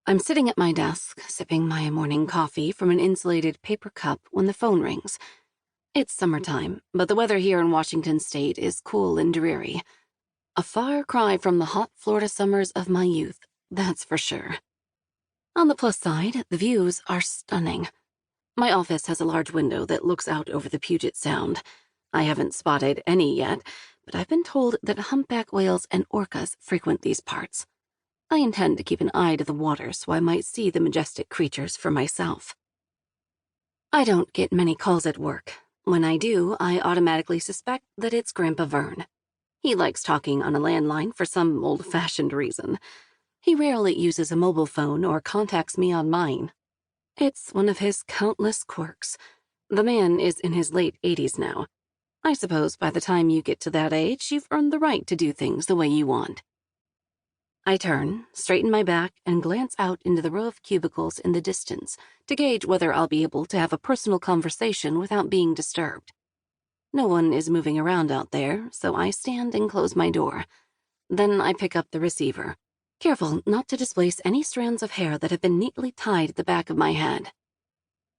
I'm sitting at my desk, sipping my morning coffee from an insulated paper cup when the phone rings. It's summertime, but the weather here in Washington State is cool and dreary. A far cry from the hot Florida summers of my youth, that's for sure. On the plus side, the views are stunning. My office has a large window that looks out over the Puget Sound. I haven't spotted any yet, but I've been told that humpback whales and orcas frequent these parts. I intend to keep an eye to the water so I might see the majestic creatures for myself. I don't get many calls at work. When I do, I automatically suspect that it's Grandpa Vern. He likes talking on a landline for some old-fashioned reason. He rarely uses a mobile phone or contacts me on mine. It's one of his countless quirks. The man is in his late 80s now. I suppose by the time you get to that age, you've earned the right to do things the way you want. I turn, straighten my back, and glance out into the row of cubicles in the distance to gauge whether I'll be able to have a personal conversation without being disturbed. No one is moving around out there, so I stand and close my door. Then I pick up the receiver, careful not to displace any strands of hair that have been neatly tied at the back of my head.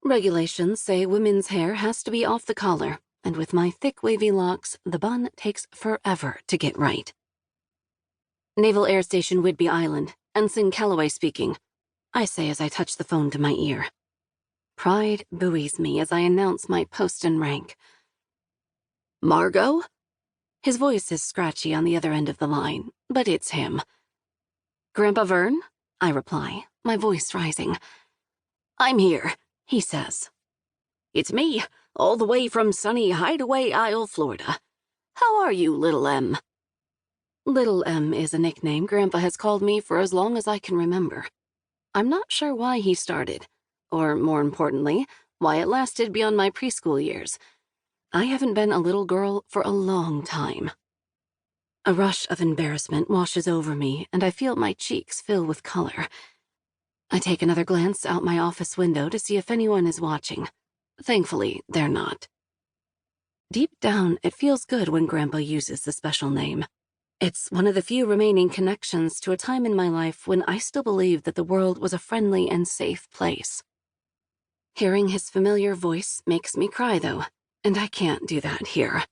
Regulations say women's hair has to be off the collar, and with my thick wavy locks, the bun takes forever to get right. Naval Air Station Whidbey Island, Ensign Callaway speaking, I say as I touch the phone to my ear. Pride buoys me as I announce my post and rank. Margot? His voice is scratchy on the other end of the line, but it's him. Grandpa Vern? I reply, my voice rising. I'm here, he says. It's me, all the way from sunny Hideaway Isle, Florida. How are you, Little M? Little M is a nickname Grandpa has called me for as long as I can remember. I'm not sure why he started, or more importantly, why it lasted beyond my preschool years. I haven't been a little girl for a long time. A rush of embarrassment washes over me, and I feel my cheeks fill with color. I take another glance out my office window to see if anyone is watching. Thankfully, they're not. Deep down, it feels good when Grandpa uses the special name. It's one of the few remaining connections to a time in my life when I still believed that the world was a friendly and safe place. Hearing his familiar voice makes me cry, though, and I can't do that here.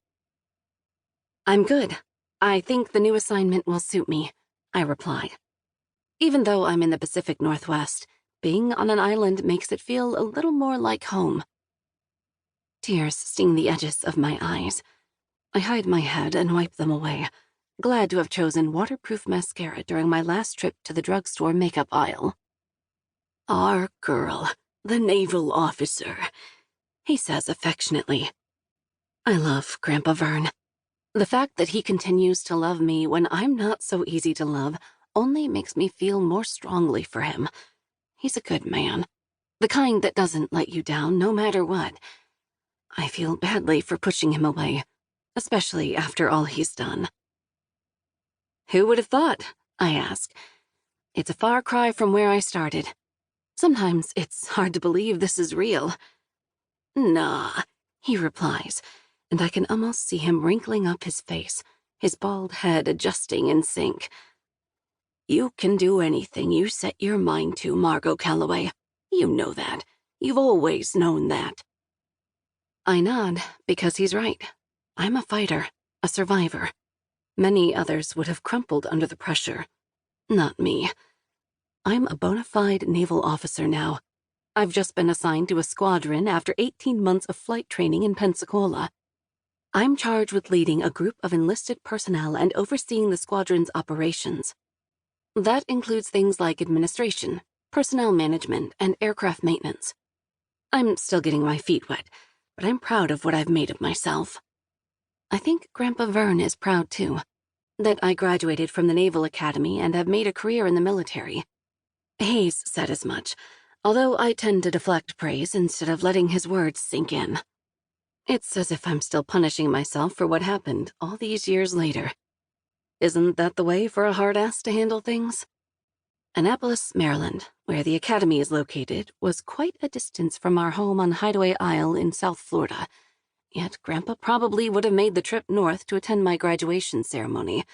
I'm good. I think the new assignment will suit me, I reply. Even though I'm in the Pacific Northwest, being on an island makes it feel a little more like home. Tears sting the edges of my eyes. I hide my head and wipe them away, glad to have chosen waterproof mascara during my last trip to the drugstore makeup aisle. Our girl, the naval officer, he says affectionately. I love Grandpa Vern. The fact that he continues to love me when I'm not so easy to love only makes me feel more strongly for him. He's a good man, the kind that doesn't let you down no matter what. I feel badly for pushing him away, especially after all he's done. Who would have thought? I ask. It's a far cry from where I started. Sometimes it's hard to believe this is real. Nah, he replies, and I can almost see him wrinkling up his face, his bald head adjusting in sync. You can do anything you set your mind to, Margot Callaway. You know that. You've always known that. I nod because he's right. I'm a fighter, a survivor. Many others would have crumpled under the pressure. Not me. I'm a bona fide naval officer now. I've just been assigned to a squadron after 18 months of flight training in Pensacola. I'm charged with leading a group of enlisted personnel and overseeing the squadron's operations. That includes things like administration, personnel management, and aircraft maintenance. I'm still getting my feet wet, but I'm proud of what I've made of myself. I think Grandpa Vern is proud too, that I graduated from the Naval Academy and have made a career in the military. He's said as much, although I tend to deflect praise instead of letting his words sink in. It's as if I'm still punishing myself for what happened all these years later. Isn't that the way for a hard ass to handle things? Annapolis, Maryland, where the academy is located, was quite a distance from our home on Hideaway Isle in South Florida, yet Grandpa probably would have made the trip north to attend my graduation ceremony,